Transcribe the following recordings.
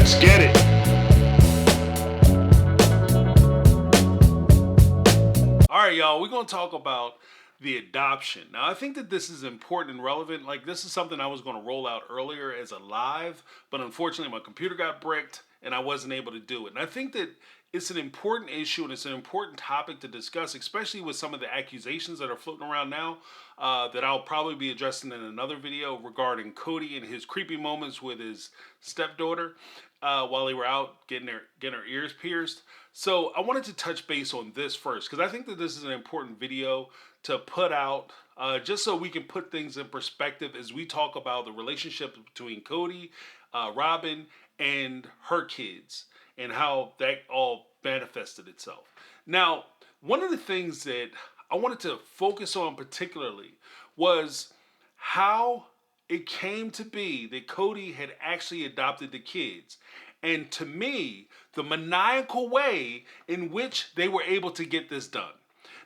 Let's get it. All right, y'all, we're going to talk about the adoption. Now, I think that this is important and relevant. Like, this is something I was going to roll out earlier as a live, but unfortunately, my computer got bricked and I wasn't able to do it. And I think that it's an important issue and it's an important topic to discuss, especially with some of the accusations that are floating around now that I'll probably be addressing in another video regarding Cody and his creepy moments with his stepdaughter while they were out getting her ears pierced. So I wanted to touch base on this first because I think that this is an important video to put out just so we can put things in perspective as we talk about the relationship between Cody, Robyn, and her kids and how that all manifested itself. Now, one of the things that I wanted to focus on particularly was how it came to be that Cody had actually adopted the kids. And to me, the maniacal way in which they were able to get this done.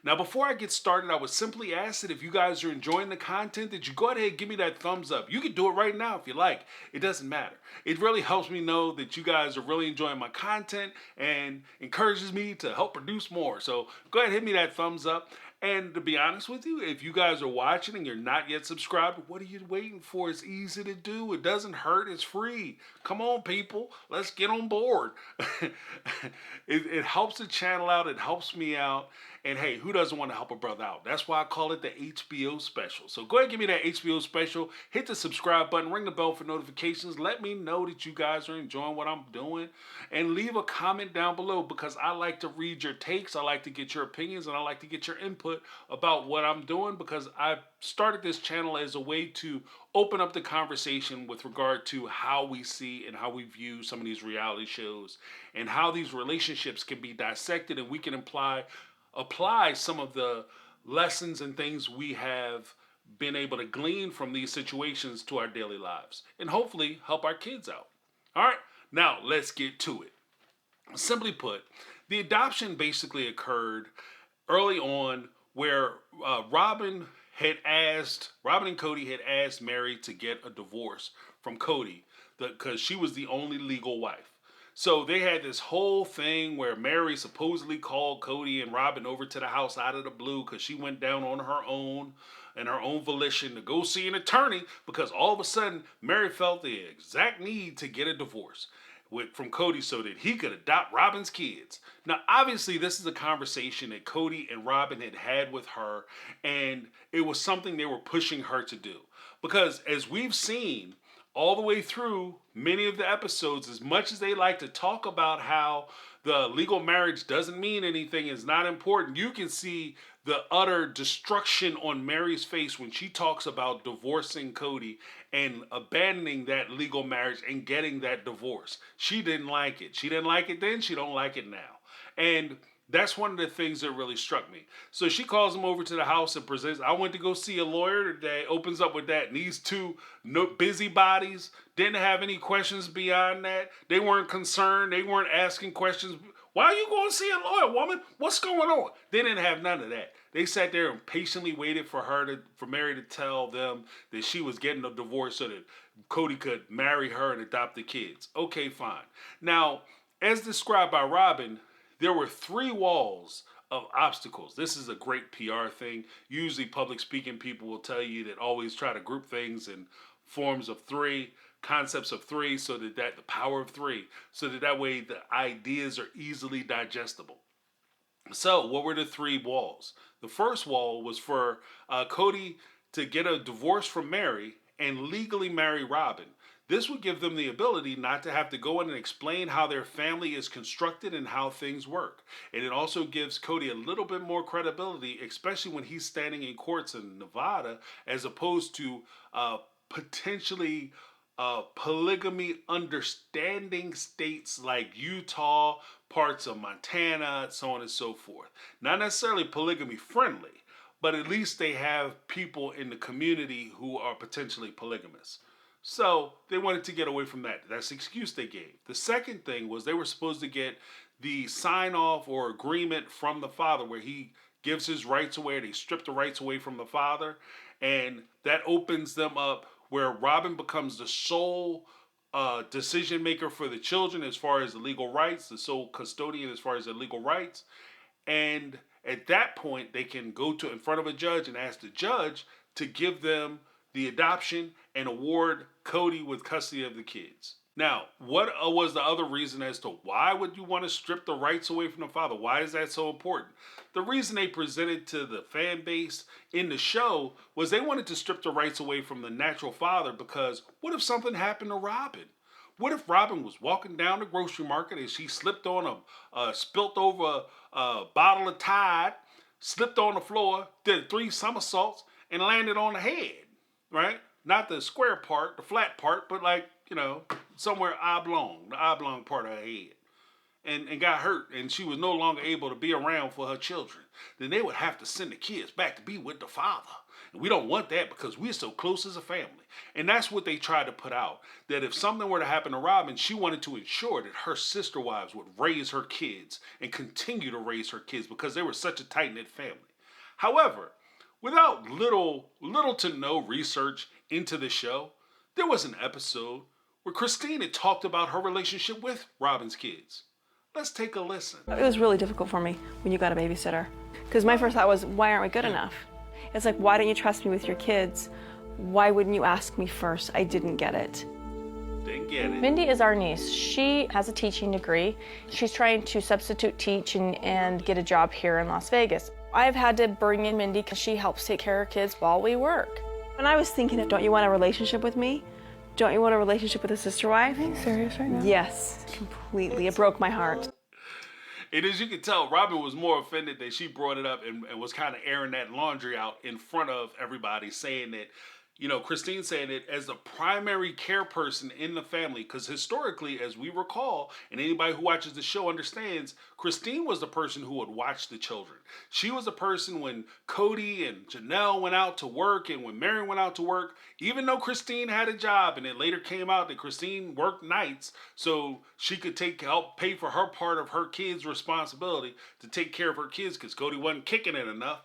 Now, before I get started, I would simply ask that if you guys are enjoying the content, that you go ahead and give me that thumbs up. You can do it right now if you like. It doesn't matter. It really helps me know that you guys are really enjoying my content and encourages me to help produce more. So go ahead and hit me that thumbs up. And to be honest with you, if you guys are watching and you're not yet subscribed, what are you waiting for? It's easy to do. It doesn't hurt. It's free. Come on, people. Let's get on board. It helps the channel out. It helps me out. And hey, who doesn't want to help a brother out? That's why I call it the HBO special. So go ahead and give me that HBO special. Hit the subscribe button. Ring the bell for notifications. Let me know that you guys are enjoying what I'm doing. And leave a comment down below because I like to read your takes. I like to get your opinions. And I like to get your input about what I'm doing because I started this channel as a way to open up the conversation with regard to how we see and how we view some of these reality shows and how these relationships can be dissected and we can apply some of the lessons and things we have been able to glean from these situations to our daily lives and hopefully help our kids out. All right, now let's get to it. Simply put, the adoption basically occurred early on where Robyn and Cody had asked Mary to get a divorce from Cody because she was the only legal wife. So they had this whole thing where Mary supposedly called Cody and Robyn over to the house out of the blue because she went down on her own and her own volition to go see an attorney because all of a sudden Mary felt the exact need to get a divorce from Cody so that he could adopt Robyn's kids. Now, obviously, this is a conversation that Cody and Robyn had with her, and it was something they were pushing her to do. Because as we've seen all the way through many of the episodes, as much as they like to talk about how the legal marriage doesn't mean anything, is not important, you can see the utter destruction on Mary's face when she talks about divorcing Cody and abandoning that legal marriage and getting that divorce. She didn't like it. She didn't like it then. She don't like it now. And that's one of the things that really struck me. So she calls him over to the house and presents, I went to go see a lawyer today, opens up with that. And these two busybodies didn't have any questions beyond that. They weren't concerned. They weren't asking questions. Why are you going to see a lawyer, woman? What's going on? They didn't have none of that. They sat there and patiently waited for Mary to tell them that she was getting a divorce so that Cody could marry her and adopt the kids. Okay, fine. Now, as described by Robyn, there were 3 walls of obstacles. This is a great PR thing. Usually public speaking people will tell you that always try to group things in forms of 3, concepts of 3, so that the power of 3, so that way the ideas are easily digestible. So what were the 3 walls? The first wall was for Cody to get a divorce from Mary and legally marry Robyn. This would give them the ability not to have to go in and explain how their family is constructed and how things work. And it also gives Cody a little bit more credibility, especially when he's standing in courts in Nevada, as opposed to potentially polygamy understanding states like Utah, parts of Montana, so on and so forth. Not necessarily polygamy friendly, but at least they have people in the community who are potentially polygamous. So they wanted to get away from that. That's the excuse they gave. The second thing was they were supposed to get the sign off or agreement from the father where he gives his rights away. They strip the rights away from the father. And that opens them up where Robyn becomes the sole decision maker for the children as far as the legal rights, the sole custodian as far as the legal rights. And at that point, they can go to in front of a judge and ask the judge to give them the adoption and award Cody with custody of the kids. Now, what was the other reason as to why would you want to strip the rights away from the father? Why is that so important? The reason they presented to the fan base in the show was they wanted to strip the rights away from the natural father because what if something happened to Robyn? What if Robyn was walking down the grocery market and she slipped on spilt over a bottle of Tide, slipped on the floor, did 3 somersaults, and landed on the head, right? Not the square part, the flat part, but like, somewhere the oblong part of her head. And got hurt, and she was no longer able to be around for her children. Then they would have to send the kids back to be with the father. And we don't want that because we're so close as a family. And that's what they tried to put out. That if something were to happen to Robyn, she wanted to ensure that her sister wives would raise her kids and continue to raise her kids because they were such a tight-knit family. However, without little to no research into the show, there was an episode where Christine had talked about her relationship with Robyn's kids. Let's take a listen. It was really difficult for me when you got a babysitter. Because my first thought was, why aren't we good enough? It's like, why don't you trust me with your kids? Why wouldn't you ask me first? I didn't get it. Didn't get it. Mindy is our niece. She has a teaching degree. She's trying to substitute teach and get a job here in Las Vegas. I've had to bring in Mindy because she helps take care of kids while we work. When I was thinking, don't you want a relationship with me? Don't you want a relationship with a sister wife? Are you serious right now? Yes, completely. It broke my heart. And as you can tell, Robyn was more offended that she brought it up and was kind of airing that laundry out in front of everybody, saying that, Christine saying it as the primary care person in the family, because historically, as we recall, and anybody who watches the show understands, Christine was the person who would watch the children. She was the person when Cody and Janelle went out to work and when Mary went out to work, even though Christine had a job, and it later came out that Christine worked nights so she could help pay for her part of her kids' responsibility to take care of her kids because Cody wasn't kicking it enough,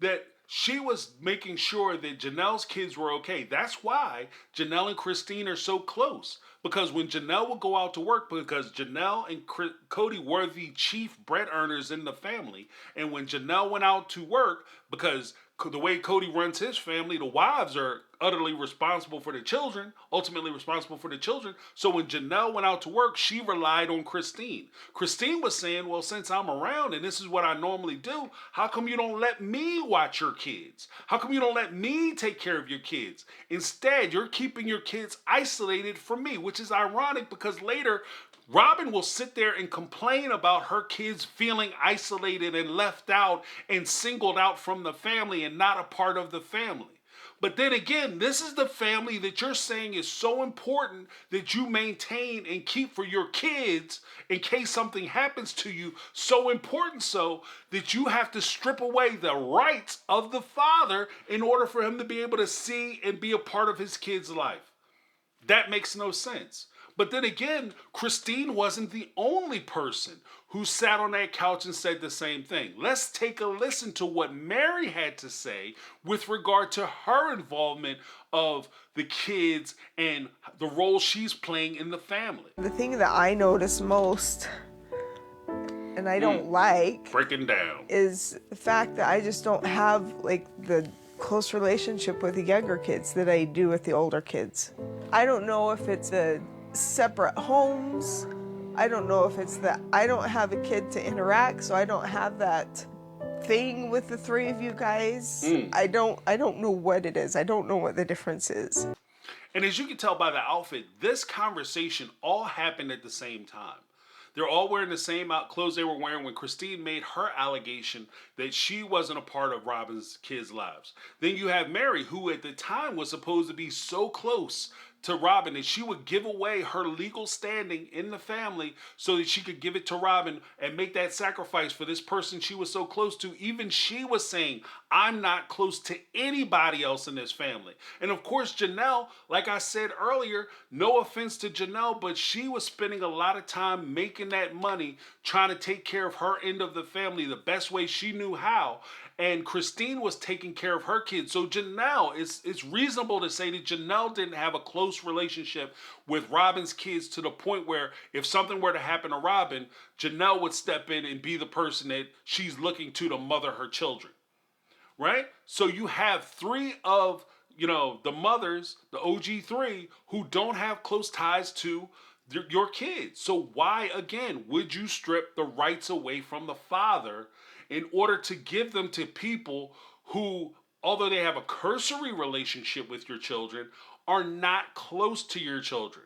that she was making sure that Janelle's kids were okay. That's why Janelle and Christine are so close. Because when Janelle would go out to work, because Janelle and Cody were the chief bread earners in the family, and when Janelle went out to work, because the way Cody runs his family, the wives are utterly responsible for the children, ultimately responsible for the children. So when Janelle went out to work, she relied on Christine. Christine was saying, well, since I'm around and this is what I normally do, how come you don't let me watch your kids? How come you don't let me take care of your kids? Instead, you're keeping your kids isolated from me, which is ironic because later Robyn will sit there and complain about her kids feeling isolated and left out and singled out from the family and not a part of the family. But then again, this is the family that you're saying is so important that you maintain and keep for your kids in case something happens to you. So important so that you have to strip away the rights of the father in order for him to be able to see and be a part of his kid's life. That makes no sense. But then again, Christine wasn't the only person who sat on that couch and said the same thing. Let's take a listen to what Mary had to say with regard to her involvement of the kids and the role she's playing in the family. The thing that I notice most, and I don't like, breaking down, is the fact that I just don't have the close relationship with the younger kids that I do with the older kids. I don't know if it's the separate homes. I don't know if it's that I don't have a kid to interact, so I don't have that thing with the three of you guys. I don't know what it is. I don't know what the difference is. And as you can tell by the outfit, this conversation all happened at the same time. They're all wearing the same clothes they were wearing when Christine made her allegation that she wasn't a part of Robyn's kids' lives. Then you have Mary, who at the time was supposed to be so close to Robyn that she would give away her legal standing in the family so that she could give it to Robyn and make that sacrifice for this person she was so close to. Even she was saying, I'm not close to anybody else in this family. And of course, Janelle, like I said earlier, no offense to Janelle, but she was spending a lot of time making that money, trying to take care of her end of the family the best way she knew how. And Christine was taking care of her kids. So Janelle, it's reasonable to say that Janelle didn't have a close close relationship with Robyn's kids to the point where if something were to happen to Robyn, Janelle would step in and be the person that she's looking to mother her children. Right? So you have three of, the mothers, the OG3, who don't have close ties to your kids. So why, again, would you strip the rights away from the father in order to give them to people who, although they have a cursory relationship with your children, are not close to your children?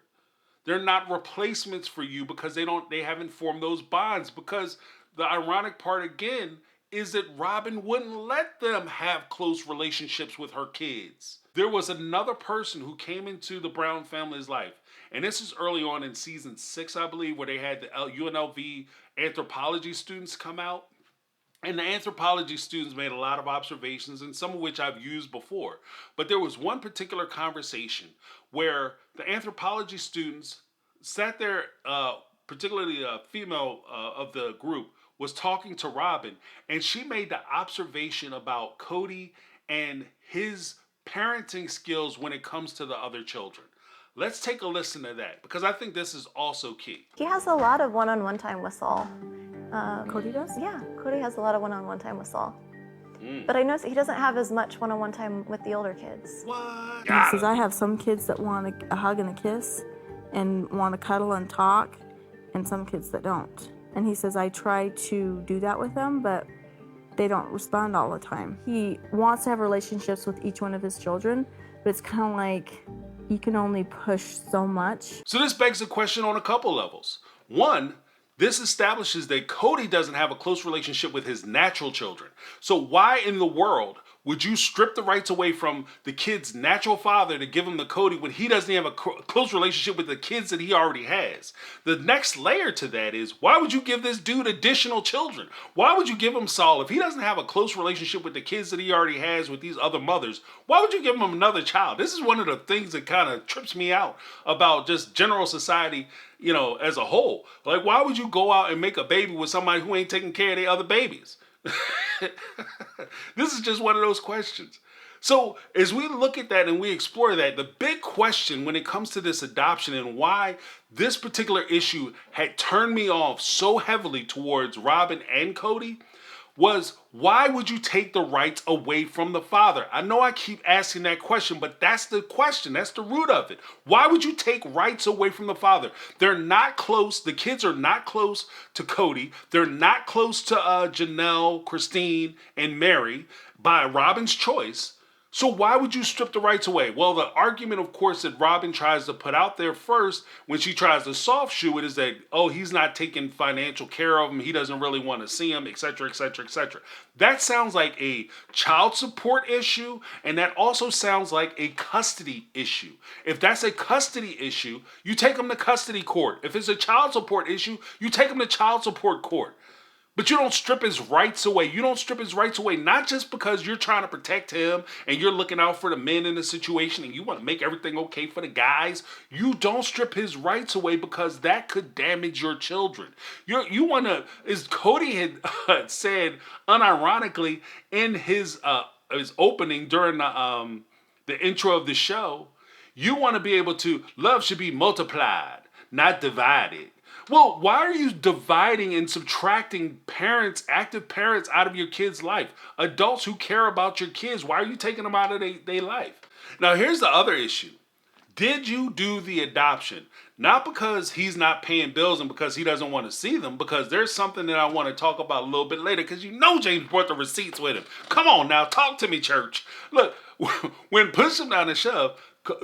They're not replacements for you because they haven't formed those bonds. Because the ironic part, again, is that Robyn wouldn't let them have close relationships with her kids. There was another person who came into the Brown family's life, and this is early on in season 6, I believe, where they had the UNLV anthropology students come out. And the anthropology students made a lot of observations, and some of which I've used before. But there was one particular conversation where the anthropology students sat there, particularly a female of the group, was talking to Robyn, and she made the observation about Cody and his parenting skills when it comes to the other children. Let's take a listen to that, because I think this is also key. He has a lot of one-on-one time with Saul. Cody does? Yeah, Cody has a lot of one-on-one time with Saul. But I noticed he doesn't have as much one-on-one time with the older kids. What? He says, I have some kids that want a hug and a kiss and want to cuddle and talk, and some kids that don't. And he says, I try to do that with them, but they don't respond all the time. He wants to have relationships with each one of his children, but it's kind of like you can only push so much. So this begs a question on a couple levels. One, this establishes that Cody doesn't have a close relationship with his natural children. So why in the world would you strip the rights away from the kid's natural father to give him to Cody when he doesn't have a close relationship with the kids that he already has? The next layer to that is, why would you give this dude additional children? Why would you give him Saul if he doesn't have a close relationship with the kids that he already has with these other mothers? Why would you give him another child? This is one of the things that kind of trips me out about just general society, as a whole. Like, why would you go out and make a baby with somebody who ain't taking care of their other babies? This is just one of those questions. So as we look at that and we explore that, the big question when it comes to this adoption and why this particular issue had turned me off so heavily towards Robyn and Cody was, why would you take the rights away from the father? I know I keep asking that question, but that's the question. That's the root of it. Why would you take rights away from the father? They're not close. The kids are not close to Cody. They're not close to Janelle, Christine, and Mary by Robyn's choice. So why would you strip the rights away? Well, the argument, of course, that Robyn tries to put out there first when she tries to soft shoe it is that, he's not taking financial care of him. He doesn't really want to see him, etc., etc., etc. That sounds like a child support issue, and that also sounds like a custody issue. If that's a custody issue, you take him to custody court. If it's a child support issue, you take him to child support court. But you don't strip his rights away. You don't strip his rights away, not just because you're trying to protect him and you're looking out for the men in the situation and you want to make everything okay for the guys. You don't strip his rights away because that could damage your children. You want to, as Cody had said unironically in his opening during the intro of the show, you want to be able to, love should be multiplied, not divided. Well, why are you dividing and subtracting parents, active parents, out of your kid's life? Adults who care about your kids, why are you taking them out of their life? Now, here's the other issue. Did you do the adoption? Not because he's not paying bills and because he doesn't want to see them, because there's something that I want to talk about a little bit later, because James brought the receipts with him. Come on now, talk to me, church. Look, when push him down and shove,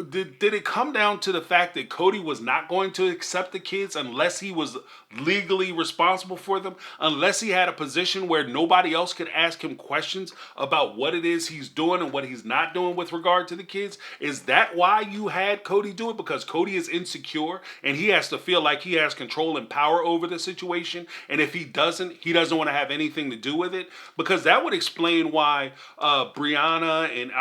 did it come down to the fact that Cody was not going to accept the kids unless he was legally responsible for them, unless he had a position where nobody else could ask him questions about what it is he's doing and what he's not doing with regard to the kids? Is that why you had Cody do it? Because Cody is insecure and he has to feel like he has control and power over the situation, and if he doesn't want to have anything to do with it? Because that would explain why Brianna and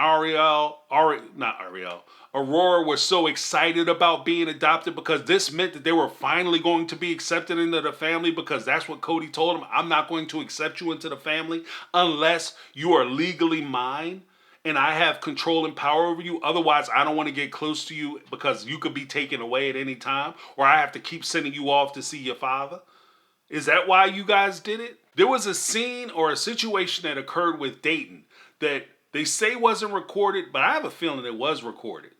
Aurora were so excited about being adopted, because this meant that they were finally going to be accepted into the family, because that's what Cody told them. I'm not going to accept you into the family unless you are legally mine. and I have control and power over you. Otherwise, I don't want to get close to you because you could be taken away at any time, or I have to keep sending you off to see your father. Is that why you guys did it? There was a scene or a situation that occurred with Dayton that they say wasn't recorded, but I have a feeling it was recorded.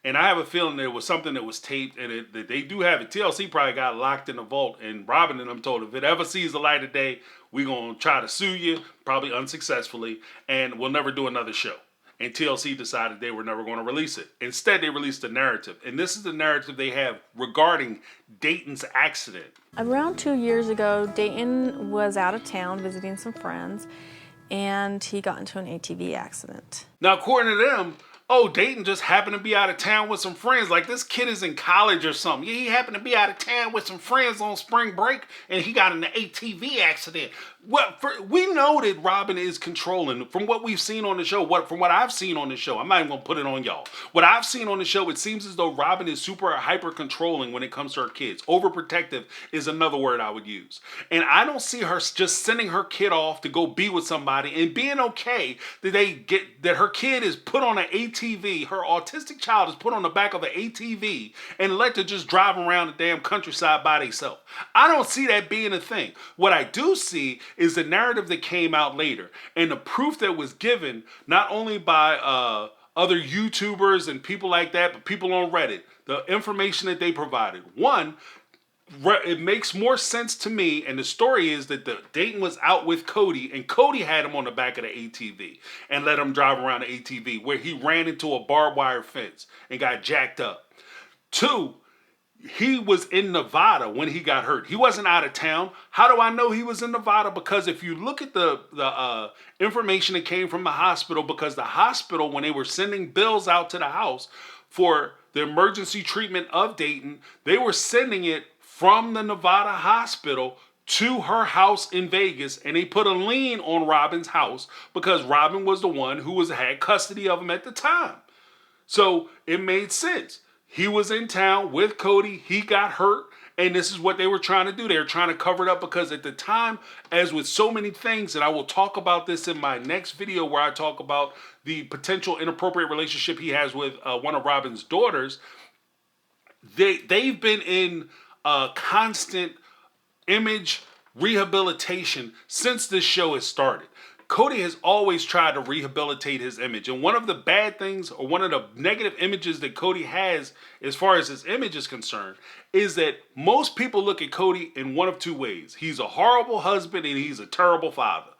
And I have a feeling there was something that was taped, and that they do have it. TLC probably got locked in the vault, and Robyn and them told, if it ever sees the light of day, we're going to try to sue you, probably unsuccessfully, and we'll never do another show. And TLC decided they were never going to release it. Instead, they released a narrative. And this is the narrative they have regarding Dayton's accident. Around 2 years ago, Dayton was out of town visiting some friends, and he got into an ATV accident. Now, according to them, oh, Dayton just happened to be out of town with some friends. Like, this kid is in college or something. Yeah, he happened to be out of town with some friends on spring break, and he got in an ATV accident. We know that Robyn is controlling from what we've seen on the show, from what I've seen on the show. I'm not even going to put it on y'all. What I've seen on the show, it seems as though Robyn is super hyper controlling when it comes to her kids. Overprotective is another word I would use. And I don't see her just sending her kid off to go be with somebody and being okay that her kid is put on an ATV, her autistic child is put on the back of an ATV and let to just drive around the damn countryside by themselves. I don't see that being a thing. What I do see is the narrative that came out later and the proof that was given not only by other YouTubers and people like that, but people on Reddit, the information that they provided. One, it makes more sense to me, and the story is that Dayton was out with Cody, and Cody had him on the back of the ATV and let him drive around the ATV, where he ran into a barbed wire fence and got jacked up. Two, he was in Nevada when he got hurt. He wasn't out of town. How do I know he was in Nevada? Because if you look at the information that came from the hospital, because the hospital, when they were sending bills out to the house for the emergency treatment of Dayton, they were sending it from the Nevada hospital to her house in Vegas, and they put a lien on Robyn's house because Robyn was the one who had custody of him at the time. So it made sense. He was in town with Cody. He got hurt. And this is what they were trying to do. They were trying to cover it up because at the time, as with so many things, and I will talk about this in my next video where I talk about the potential inappropriate relationship he has with one of Robyn's daughters, they've been in constant image rehabilitation since this show has started. Cody has always tried to rehabilitate his image. And one of the bad things, or one of the negative images that Cody has as far as his image is concerned, is that most people look at Cody in one of two ways. He's a horrible husband and he's a terrible father.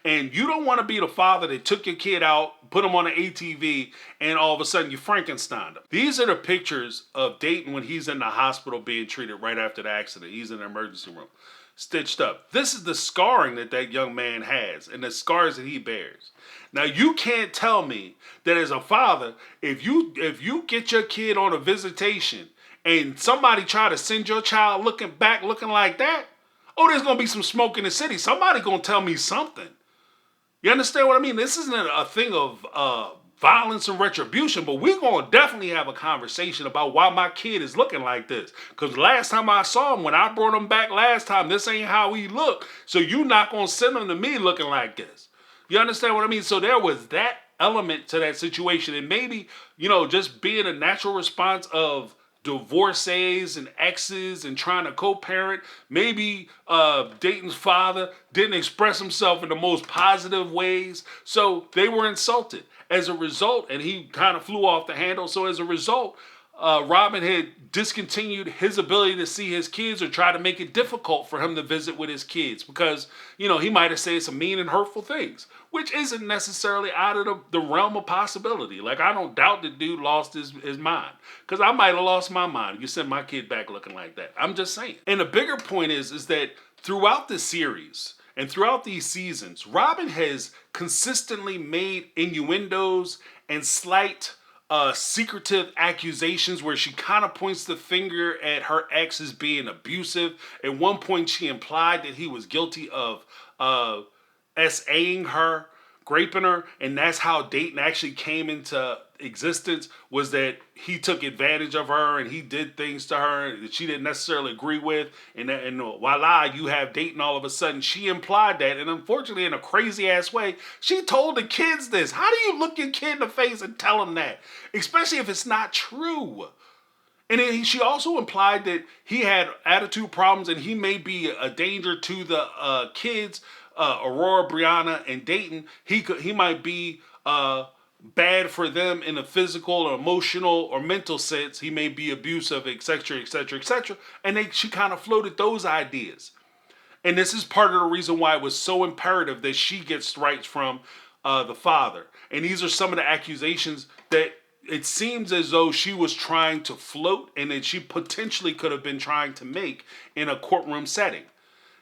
And you don't want to be the father that took your kid out, put him on an ATV, and all of a sudden you Frankensteined him. These are the pictures of Dayton when he's in the hospital being treated right after the accident. He's in the emergency room, stitched up. This is the scarring that young man has and the scars that he bears. Now, you can't tell me that as a father, if you get your kid on a visitation and somebody try to send your child looking like that, oh, there's going to be some smoke in the city. Somebody going to tell me something. You understand what I mean? This isn't a thing of violence and retribution, but we're going to definitely have a conversation about why my kid is looking like this. Because last time I saw him, when I brought him back last time, this ain't how he looked. So you're not going to send him to me looking like this. You understand what I mean? So there was that element to that situation. And maybe, just being a natural response of divorcees and exes and trying to co-parent. Maybe Dayton's father didn't express himself in the most positive ways. So they were insulted. As a result, and he kind of flew off the handle. So as a result, Robyn had discontinued his ability to see his kids or try to make it difficult for him to visit with his kids because, he might have said some mean and hurtful things, which isn't necessarily out of the realm of possibility. Like, I don't doubt the dude lost his mind because I might have lost my mind. You send my kid back looking like that. I'm just saying. And the bigger point is that throughout the series and throughout these seasons, Robyn has consistently made innuendos and slight secretive accusations where she kind of points the finger at her ex as being abusive. At one point, she implied that he was guilty of SAing her, graping her, and that's how Dayton actually came into existence was that he took advantage of her and he did things to her that she didn't necessarily agree with. And voila, you have Dayton all of a sudden. She implied that. And unfortunately, in a crazy ass way, she told the kids this. How do you look your kid in the face and tell him that? Especially if it's not true. And then she also implied that he had attitude problems and he may be a danger to the kids, Aurora, Brianna, and Dayton. He might be bad for them in a physical or emotional or mental sense. He may be abusive, etc., etc., etc. And she kind of floated those ideas. And this is part of the reason why it was so imperative that she gets rights from the father. And these are some of the accusations that it seems as though she was trying to float and that she potentially could have been trying to make in a courtroom setting.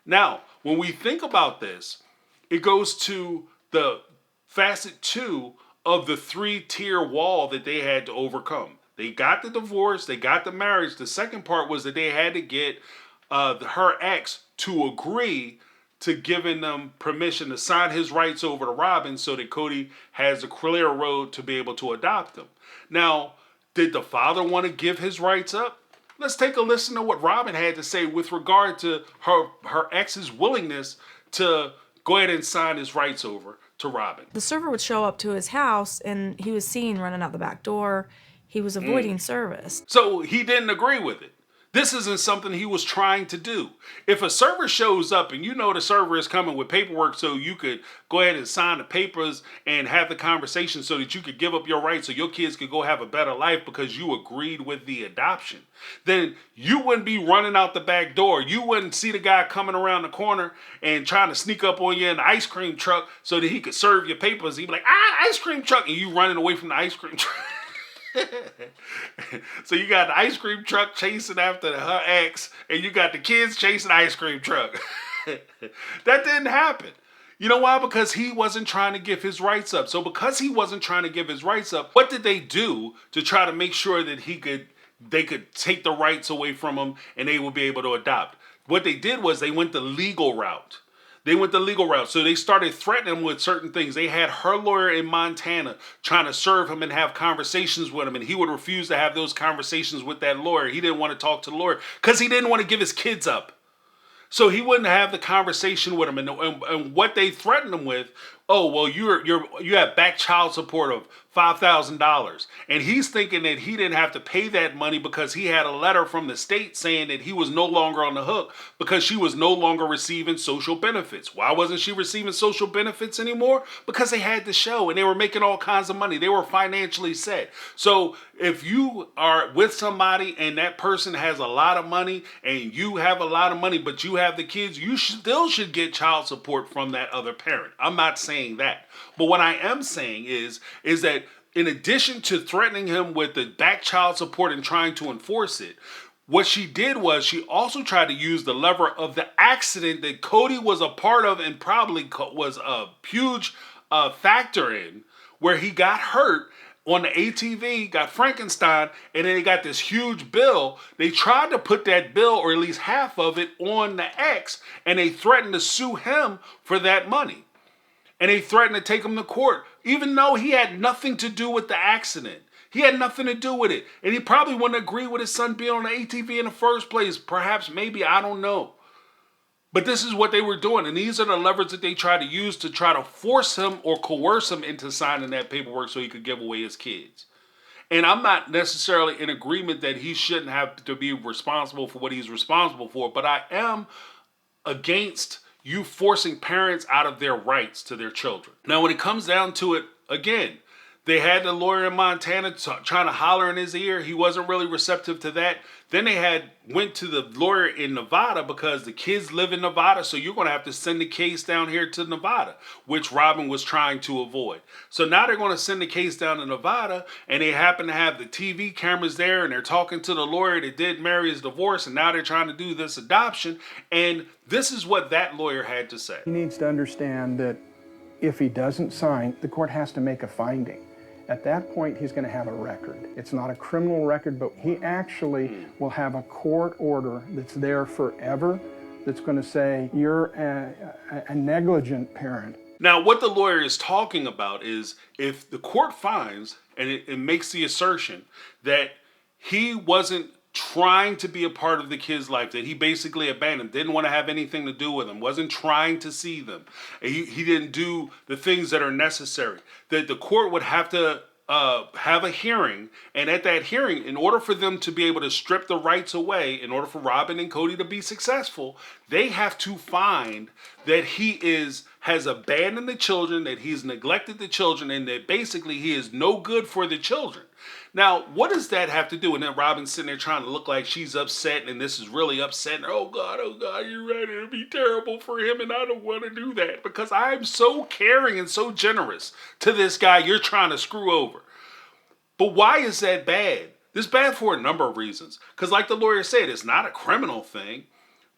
Now, when we think about this, it goes to the facet 2 of the 3-tier wall that they had to overcome. They got the divorce, they got the marriage. The second part was that they had to get her ex to agree to giving them permission to sign his rights over to Robyn so that Cody has a clear road to be able to adopt him. Now, did the father want to give his rights up? Let's take a listen to what Robyn had to say with regard to her ex's willingness to go ahead and sign his rights over to Robyn. The server would show up to his house and he was seen running out the back door. He was avoiding service. So he didn't agree with it. This isn't something he was trying to do. If a server shows up and you know the server is coming with paperwork so you could go ahead and sign the papers and have the conversation so that you could give up your rights so your kids could go have a better life because you agreed with the adoption, then you wouldn't be running out the back door. You wouldn't see the guy coming around the corner and trying to sneak up on you in the ice cream truck so that he could serve your papers. He'd be like, ice cream truck, and you running away from the ice cream truck. So you got the ice cream truck chasing after her ex, and you got the kids chasing the ice cream truck. That didn't happen. You know why? Because he wasn't trying to give his rights up. So because he wasn't trying to give his rights up, what did they do to try to make sure that they could take the rights away from him and they would be able to adopt? What they did was they went the legal route. So they started threatening him with certain things. They had her lawyer in Montana trying to serve him and have conversations with him, and he would refuse to have those conversations with that lawyer. He didn't want to talk to the lawyer because he didn't want to give his kids up. So he wouldn't have the conversation with him. And what they threatened him with, oh, well, you have back child support of $5,000. And he's thinking that he didn't have to pay that money because he had a letter from the state saying that he was no longer on the hook because she was no longer receiving social benefits. Why wasn't she receiving social benefits anymore? Because they had the show and they were making all kinds of money. They were financially set. So if you are with somebody and that person has a lot of money and you have a lot of money, but you have the kids, you still should get child support from that other parent. I'm not saying that. But what I am saying is that in addition to threatening him with the back child support and trying to enforce it, what she did was she also tried to use the lever of the accident that Cody was a part of and probably was a huge factor in, where he got hurt on the ATV, got Frankenstein, and then he got this huge bill. They tried to put that bill, or at least half of it, on the ex, and they threatened to sue him for that money. And they threatened to take him to court, even though he had nothing to do with the accident. He had nothing to do with it. And he probably wouldn't agree with his son being on the ATV in the first place. Perhaps, maybe, I don't know. But this is what they were doing. And these are the levers that they tried to use to try to force him or coerce him into signing that paperwork so he could give away his kids. And I'm not necessarily in agreement that he shouldn't have to be responsible for what he's responsible for. But I am against you forcing parents out of their rights to their children. Now, when it comes down to it, again, they had the lawyer in Montana trying to holler in his ear. He wasn't really receptive to that. Then they went to the lawyer in Nevada because the kids live in Nevada, so you're going to have to send the case down here to Nevada, which Robyn was trying to avoid. So now they're going to send the case down to Nevada, and they happen to have the TV cameras there, and they're talking to the lawyer that did marry his divorce, and now they're trying to do this adoption, and this is what that lawyer had to say. He needs to understand that if he doesn't sign, the court has to make a finding. At that point, he's going to have a record. It's not a criminal record, but he actually will have a court order that's there forever that's going to say, you're a negligent parent Now, what the lawyer is talking about is if the court finds and it makes the assertion that he wasn't trying to be a part of the kid's life, that he basically abandoned, didn't want to have anything to do with them, wasn't trying to see them, he didn't do the things that are necessary, that the court would have to have a hearing, and at that hearing, in order for them to be able to strip the rights away, in order for Robyn and Cody to be successful, they have to find that he has abandoned the children, that he's neglected the children, and that basically he is no good for the children. Now, what does that have to do? And then Robyn's sitting there trying to look like she's upset, and this is really upsetting her. Oh God, you're ready to be terrible for him, and I don't want to do that because I'm so caring and so generous to this guy you're trying to screw over. But why is that bad? It's bad for a number of reasons. Because like the lawyer said, it's not a criminal thing.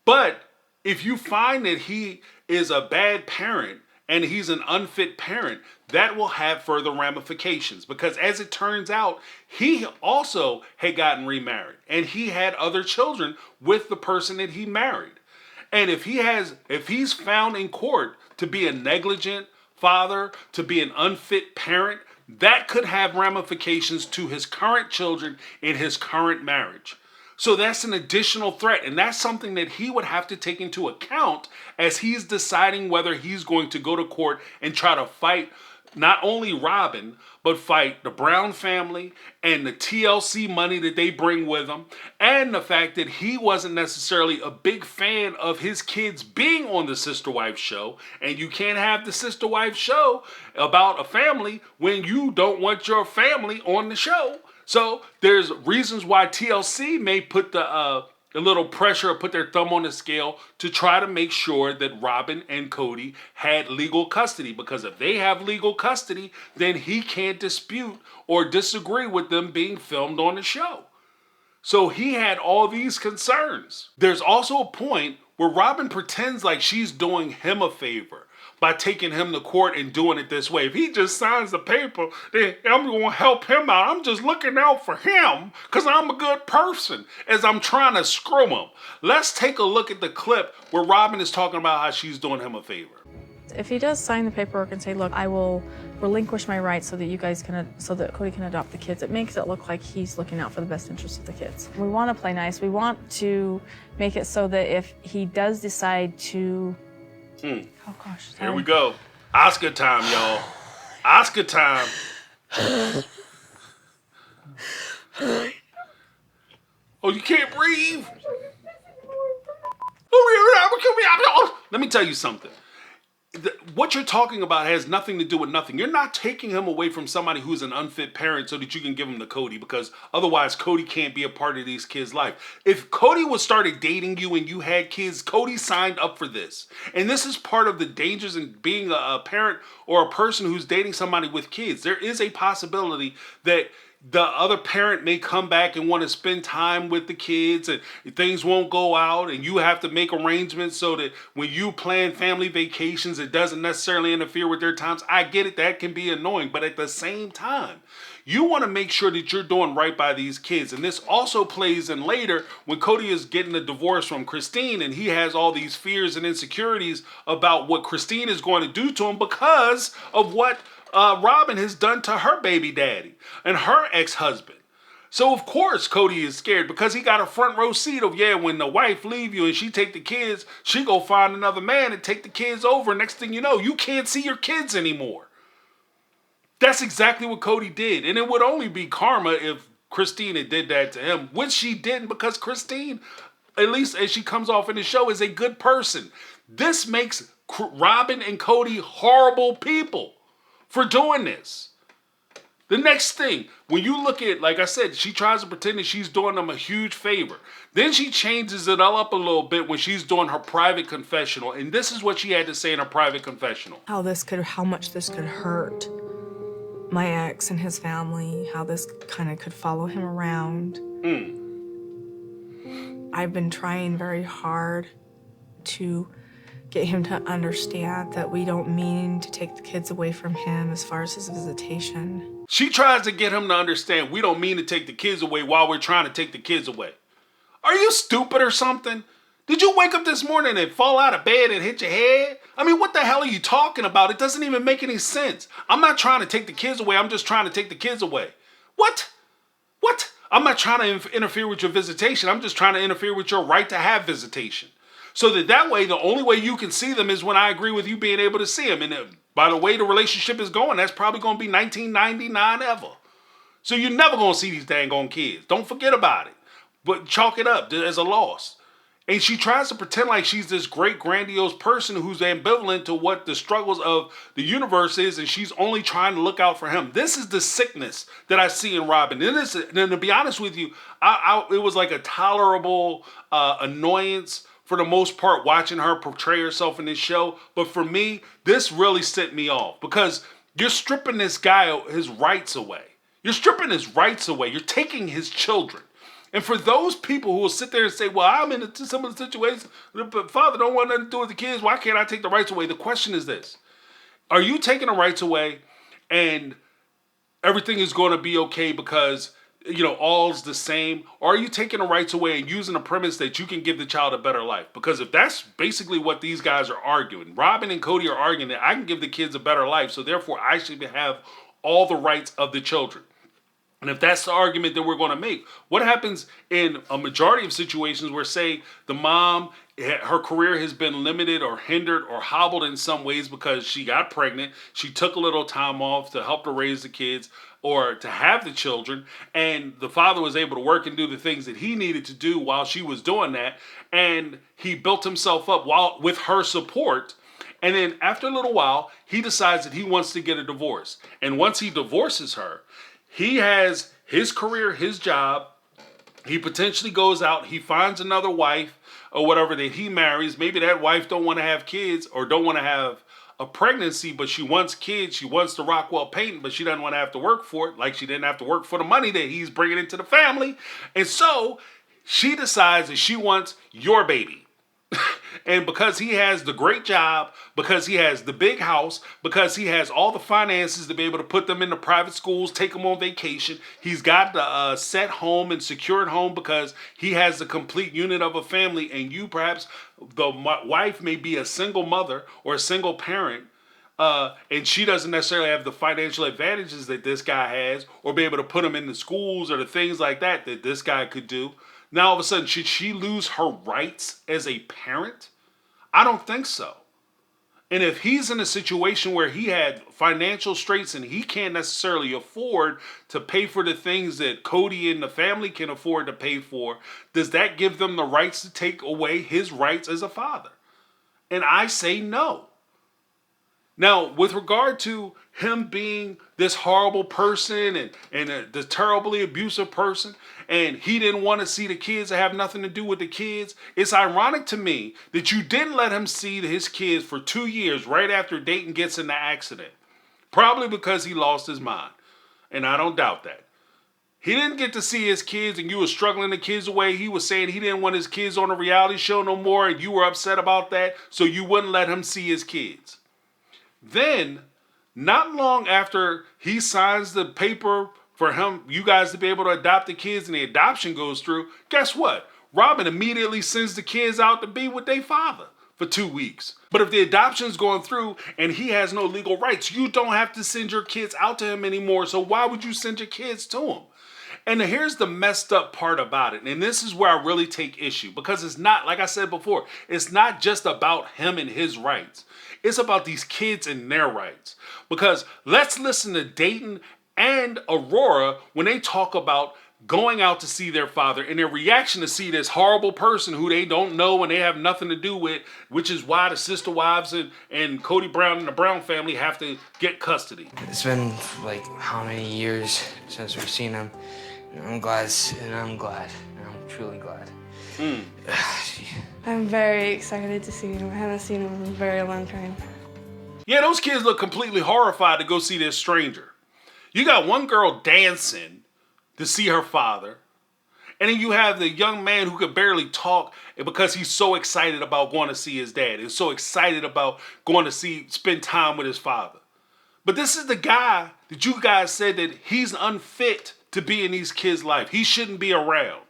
But if you find that he is a bad parent and he's an unfit parent, that will have further ramifications. Because as it turns out, he also had gotten remarried. And he had other children with the person that he married. And if he's found in court to be a negligent father, to be an unfit parent, that could have ramifications to his current children in his current marriage. So that's an additional threat, and that's something that he would have to take into account as he's deciding whether he's going to go to court and try to fight not only Robyn, but fight the Brown family and the TLC money that they bring with them, and the fact that he wasn't necessarily a big fan of his kids being on the Sister Wife show, and you can't have the Sister Wife show about a family when you don't want your family on the show. So there's reasons why TLC may put a little pressure or put their thumb on the scale to try to make sure that Robyn and Cody had legal custody. Because if they have legal custody, then he can't dispute or disagree with them being filmed on the show. So he had all these concerns. There's also a point where Robyn pretends like she's doing him a favor by taking him to court and doing it this way. If he just signs the paper, then I'm going to help him out. I'm just looking out for him because I'm a good person as I'm trying to screw him. Let's take a look at the clip where Robyn is talking about how she's doing him a favor. If he does sign the paperwork and say, look, I will relinquish my rights so that you guys can, so that Cody can adopt the kids, it makes it look like he's looking out for the best interest of the kids. We want to play nice. We want to make it so that if he does decide to, oh gosh. Here we go. Oscar time, y'all. Oscar time. Oh, you can't breathe? Let me tell you something. What you're talking about has nothing to do with nothing. You're not taking him away from somebody who's an unfit parent so that you can give him to Cody, because otherwise Cody can't be a part of these kids' life. If Cody was started dating you and you had kids, Cody signed up for this. And this is part of the dangers in being a parent or a person who's dating somebody with kids. There is a possibility that the other parent may come back and want to spend time with the kids, and things won't go out, and you have to make arrangements so that when you plan family vacations, it doesn't necessarily interfere with their times. I get it, that can be annoying, but at the same time, you want to make sure that you're doing right by these kids. And this also plays in later when Cody is getting a divorce from Christine, and he has all these fears and insecurities about what Christine is going to do to him because of what Robyn has done to her baby daddy and her ex-husband. So of course Cody is scared because he got a front row seat of, when the wife leave you and she take the kids, she go find another man and take the kids over. Next thing you know, you can't see your kids anymore. That's exactly what Cody did. And it would only be karma if Christine had did that to him, which she didn't, because Christine, at least as she comes off in the show, is a good person. This makes Robyn and Cody horrible people for doing this. The next thing, when you look at, like I said, she tries to pretend that she's doing them a huge favor. Then she changes it all up a little bit when she's doing her private confessional. And this is what she had to say in her private confessional. How much this could hurt my ex and his family, how this kind of could follow him around. I've been trying very hard to get him to understand that we don't mean to take the kids away from him as far as his visitation. She tries to get him to understand we don't mean to take the kids away while we're trying to take the kids away. Are you stupid or something? Did you wake up this morning and fall out of bed and hit your head? I mean, what the hell are you talking about? It doesn't even make any sense. I'm not trying to take the kids away. I'm just trying to take the kids away. What? What? I'm not trying to interfere with your visitation. I'm just trying to interfere with your right to have visitation. So that way, the only way you can see them is when I agree with you being able to see them. And by the way the relationship is going, that's probably going to be 1999 ever. So you're never going to see these dang on kids. Don't forget about it. But chalk it up as a loss. And she tries to pretend like she's this great, grandiose person who's ambivalent to what the struggles of the universe is, and she's only trying to look out for him. This is the sickness that I see in Robyn. And to be honest with you, it was like a tolerable annoyance for the most part watching her portray herself in this show. But for me, this really sent me off because you're stripping this guy his rights away. You're stripping his rights away. You're taking his children. And for those people who will sit there and say, well, I'm in some of the situations, but father don't want nothing to do with the kids. Why can't I take the rights away? The question is this. Are you taking the rights away and everything is going to be okay because, all's the same? Or are you taking the rights away and using the premise that you can give the child a better life? Because if that's basically what these guys are arguing, Robyn and Cody are arguing that I can give the kids a better life, so therefore I should have all the rights of the children. And if that's the argument that we're going to make, what happens in a majority of situations where, say, the mom, her career has been limited or hindered or hobbled in some ways because she got pregnant, she took a little time off to help to raise the kids or to have the children, and the father was able to work and do the things that he needed to do while she was doing that, and he built himself up with her support. And then after a little while, he decides that he wants to get a divorce. And once he divorces her, he has his career, his job. He potentially goes out. He finds another wife or whatever that he marries. Maybe that wife don't want to have kids or don't want to have a pregnancy, but she wants kids. She wants the Rockwell painting, but she doesn't want to have to work for it, like she didn't have to work for the money that he's bringing into the family. And so she decides that she wants your baby. And because he has the great job, because he has the big house, because he has all the finances to be able to put them into private schools, take them on vacation, he's got the set home and secured home because he has the complete unit of a family, and you perhaps, the wife may be a single mother or a single parent, and she doesn't necessarily have the financial advantages that this guy has or be able to put them in the schools or the things like that this guy could do. Now, all of a sudden, should she lose her rights as a parent? I don't think so. And if he's in a situation where he had financial straits and he can't necessarily afford to pay for the things that Cody and the family can afford to pay for, does that give them the rights to take away his rights as a father? And I say no. Now, with regard to him being this horrible person and the terribly abusive person, and he didn't want to see the kids or have nothing to do with the kids, it's ironic to me that you didn't let him see his kids for 2 years right after Dayton gets in the accident. Probably because he lost his mind. And I don't doubt that. He didn't get to see his kids and you were struggling the kids away. He was saying he didn't want his kids on a reality show no more and you were upset about that, so you wouldn't let him see his kids. Then, not long after he signs the paper for you guys to be able to adopt the kids and the adoption goes through, guess what? Robyn immediately sends the kids out to be with their father for 2 weeks. But if the adoption's going through and he has no legal rights, you don't have to send your kids out to him anymore. So why would you send your kids to him? And here's the messed up part about it. And this is where I really take issue, because it's not, like I said before, it's not just about him and his rights. It's about these kids and their rights. Because let's listen to Dayton and Aurora when they talk about going out to see their father and their reaction to see this horrible person who they don't know and they have nothing to do with, which is why the sister wives and Cody Brown and the Brown family have to get custody. It's been like how many years since we've seen him. I'm glad, and I'm truly glad. I'm very excited to see him. I haven't seen him in a very long time. Yeah, those kids look completely horrified to go see this stranger. You got one girl dancing to see her father, and then you have the young man who could barely talk because he's so excited about going to see his dad. He's so excited about going to spend time with his father. But this is the guy that you guys said that he's unfit to be in these kids' life. He shouldn't be around.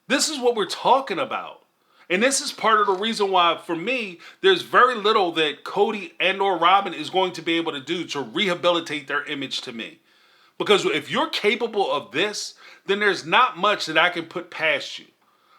This is what we're talking about. And this is part of the reason why, for me, there's very little that Kody and or Robyn is going to be able to do to rehabilitate their image to me. Because if you're capable of this, then there's not much that I can put past you.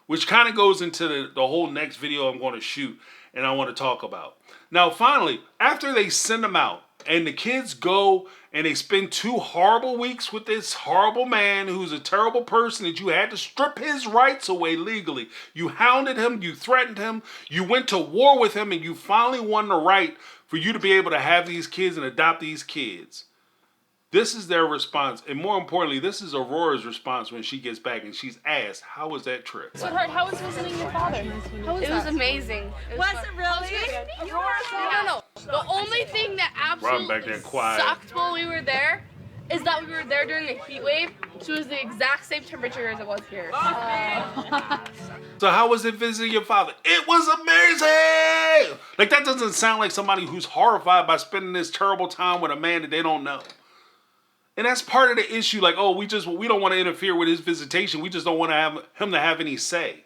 Which kind of goes into the whole next video I'm going to shoot and I want to talk about. Now, finally, after they send them out and the kids go and they spend 2 horrible weeks with this horrible man who's a terrible person that you had to strip his rights away legally. You hounded him, you threatened him, you went to war with him, and you finally won the right for you to be able to have these kids and adopt these kids. This is their response, and more importantly, this is Aurora's response when she gets back and she's asked, how was that trip? Sweetheart, how was visiting your father? It was amazing. Was it really? No. The only thing that absolutely back there quiet. sucked while we were there is that we were there during a heat wave, so it was the exact same temperature as it was here. So how was it visiting your father? It was amazing! Like, that doesn't sound like somebody who's horrified by spending this terrible time with a man that they don't know. And that's part of the issue. Like, oh, we don't want to interfere with his visitation. We just don't want to have him to have any say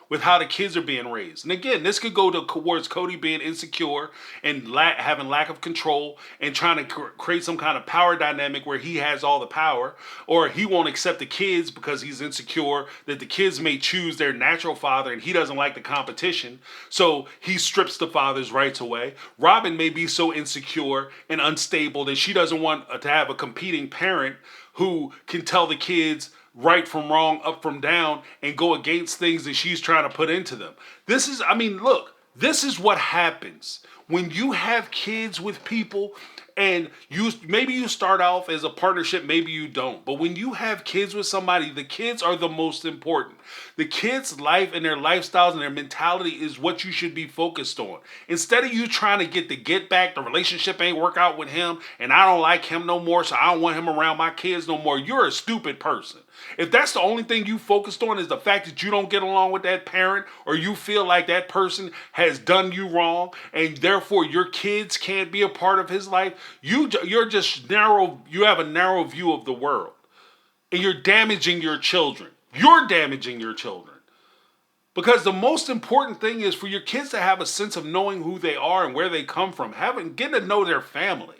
with how the kids are being raised. And again, this could go towards Kody being insecure and having lack of control and trying to create some kind of power dynamic where he has all the power, or he won't accept the kids because he's insecure that the kids may choose their natural father and he doesn't like the competition, so he strips the father's rights away. Robyn may be so insecure and unstable that she doesn't want to have a competing parent who can tell the kids right from wrong, up from down, and go against things that she's trying to put into them. This is what happens when you have kids with people, and maybe you start off as a partnership, maybe you don't. But when you have kids with somebody, the kids are the most important. The kids' life and their lifestyles and their mentality is what you should be focused on. Instead of you trying to get back, the relationship ain't work out with him, and I don't like him no more, so I don't want him around my kids no more. You're a stupid person. If that's the only thing you focused on is the fact that you don't get along with that parent, or you feel like that person has done you wrong and therefore your kids can't be a part of his life, you're just narrow. You have a narrow view of the world, and you're damaging your children. You're damaging your children. Because the most important thing is for your kids to have a sense of knowing who they are and where they come from, getting to know their family.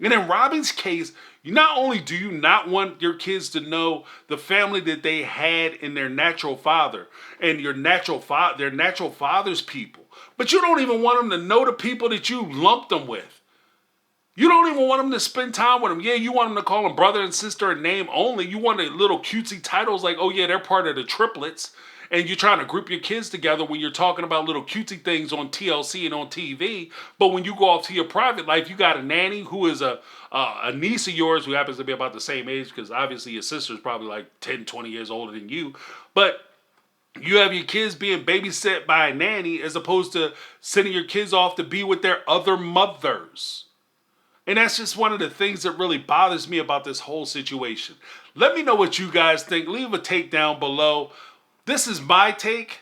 And in Robyn's case, not only do you not want your kids to know the family that they had in their natural father and their natural father's people, but you don't even want them to know the people that you lumped them with. You don't even want them to spend time with them. Yeah, you want them to call them brother and sister in name only. You want the little cutesy titles like, oh yeah, they're part of the triplets. And you're trying to group your kids together when you're talking about little cutesy things on TLC and on TV. But when you go off to your private life, you got a nanny who is a niece of yours who happens to be about the same age, because obviously your sister's probably like 10, 20 years older than you. But you have your kids being babysat by a nanny as opposed to sending your kids off to be with their other mothers. And that's just one of the things that really bothers me about this whole situation. Let me know what you guys think. Leave a take down below. This is my take.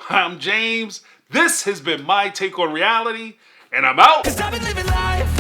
I'm James. This has been my take on reality, and I'm out. 'Cause I've been living life